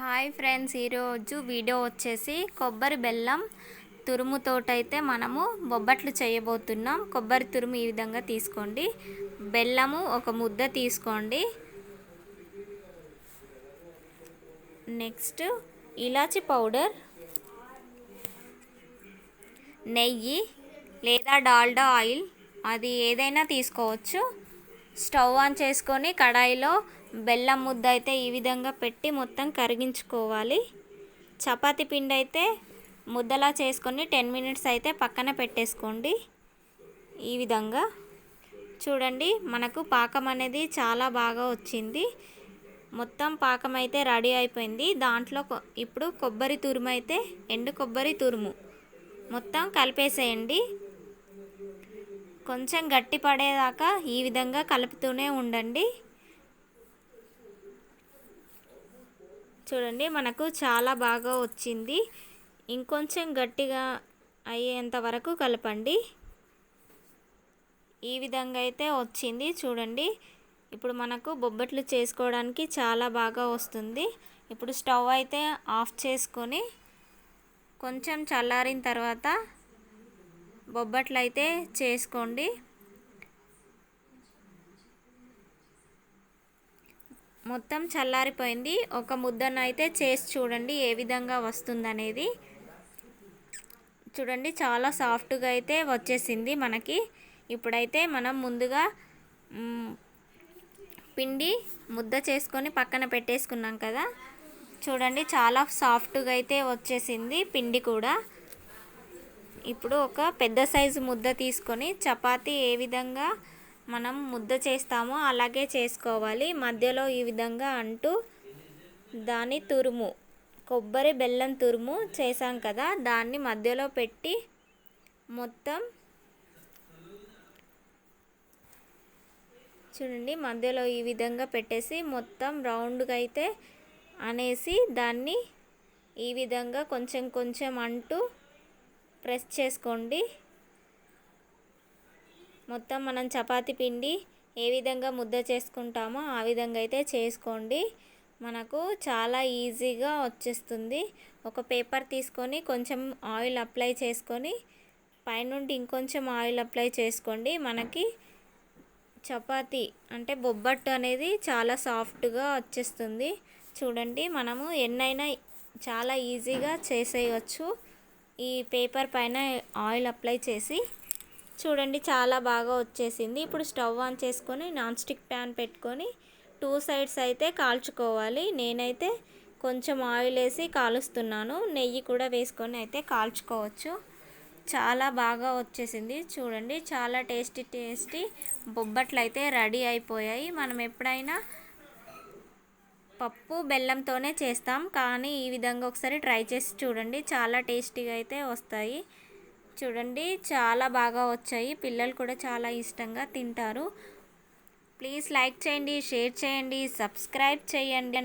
Hi friends, ఈరోజు video వచ్చేసి కొబ్బరి బెల్లం తురుముతోటైతే మనము బొబ్బట్లు చేయబోతున్నాం. కొబ్బరి తురుము ఈ విధంగా తీసుకోండి. బెల్లము ఒక ముద్ద తీసుకోండి. నెక్స్ట్ ఇలాచి పౌడర్, నెయ్యి లేదా డాల్డా ఆయిల్, అది ఏదైనా తీసుకోవచ్చు. స్టవ్ ఆన్ చేసుకొని కడాయిలో బెల్లం ముద్ద అయితే ఈ విధంగా పెట్టి మొత్తం కరిగించుకోవాలి. చపాతీ పిండి అయితే ముద్దలా చేసుకొని 10 మినిట్స్ అయితే పక్కన పెట్టేసుకోండి. ఈ విధంగా చూడండి, మనకు పాకం అనేది చాలా బాగా వచ్చింది. మొత్తం పాకం అయితే రెడీ అయిపోయింది. దాంట్లో ఇప్పుడు కొబ్బరి తురుము అయితే ఎండు కొబ్బరి తురుము మొత్తం కలిపేసేయండి. కొంచెం గట్టి పడేదాకా ఈ విధంగా కలుపుతూనే ఉండండి. చూడండి, మనకు చాలా బాగా వచ్చింది. ఇంకొంచెం గట్టిగా అయ్యేంత వరకు కలపండి. ఈ విధంగా అయితే వచ్చింది చూడండి. ఇప్పుడు మనకు బొబ్బట్లు చేసుకోవడానికి చాలా బాగా వస్తుంది. ఇప్పుడు స్టవ్ అయితే ఆఫ్ చేసుకొని కొంచెం చల్లారిన తర్వాత బొబ్బట్లు అయితే చేసుకోండి. మొత్తం చల్లారిపోయింది. ఒక ముద్దను అయితే చేసి చూడండి ఏ విధంగా వస్తుందనేది. చూడండి, చాలా సాఫ్ట్గా అయితే వచ్చేసింది మనకి. ఇప్పుడైతే మనం ముందుగా పిండి ముద్ద చేసుకొని పక్కన పెట్టేసుకున్నాం కదా. చూడండి, చాలా సాఫ్ట్గా అయితే వచ్చేసింది పిండి కూడా. ఇప్పుడు ఒక పెద్ద సైజు ముద్ద తీసుకొని చపాతీ ఏ విధంగా మనం ముద్ద చేస్తామో అలాగే చేసుకోవాలి. మధ్యలో ఈ విధంగా అంటూ దాని తురుము, కొబ్బరి బెల్లం తురుము చేసాం కదా, దాన్ని మధ్యలో పెట్టి మొత్తం చూడండి మధ్యలో ఈ విధంగా పెట్టేసి మొత్తం రౌండ్గా అయితే అనేసి దాన్ని ఈ విధంగా కొంచెం కొంచెం అంటూ ప్రెస్ చేసుకోండి. మొత్తం మనం చపాతీ పిండి ఏ విధంగా ముద్ద చేసుకుంటామో ఆ విధంగా అయితే చేసుకోండి. మనకు చాలా ఈజీగా వచ్చేస్తుంది. ఒక పేపర్ తీసుకొని కొంచెం ఆయిల్ అప్లై చేసుకొని పైనుండి ఇంకొంచెం ఆయిల్ అప్లై చేసుకోండి. మనకి చపాతీ అంటే బొబ్బట్టు అనేది చాలా సాఫ్ట్గా వచ్చేస్తుంది. చూడండి, మనము ఎన్నైనా చాలా ఈజీగా చేసేయచ్చు ఈ పేపర్ పైన ఆయిల్ అప్లై చేసి. చూడండి, చాలా బాగా వచ్చేసింది. ఇప్పుడు స్టవ్ ఆన్ చేసుకొని నాన్ స్టిక్ ప్యాన్ పెట్టుకొని 2 సైడ్స్ అయితే కాల్చుకోవాలి. నేనైతే కొంచెం ఆయిల్ వేసి కాలుస్తున్నాను. నెయ్యి కూడా వేసుకొని అయితే కాల్చుకోవచ్చు. చాలా బాగా వచ్చేసింది. చూడండి, చాలా టేస్టీ బొబ్బట్లు అయితే రెడీ అయిపోయాయి. మనం ఎప్పుడైనా పప్పు బెల్లంతోనే చేస్తాం, కానీ ఈ విధంగా ఒకసారి ట్రై చేసి చూడండి, చాలా టేస్టీగా అయితే వస్తాయి. చూడండి, చాలా బాగా వచ్చాయి. పిల్లలు కూడా చాలా ఇష్టంగా తింటారు. ప్లీజ్ లైక్ చేయండి, షేర్ చేయండి, సబ్స్క్రైబ్ చేయండి.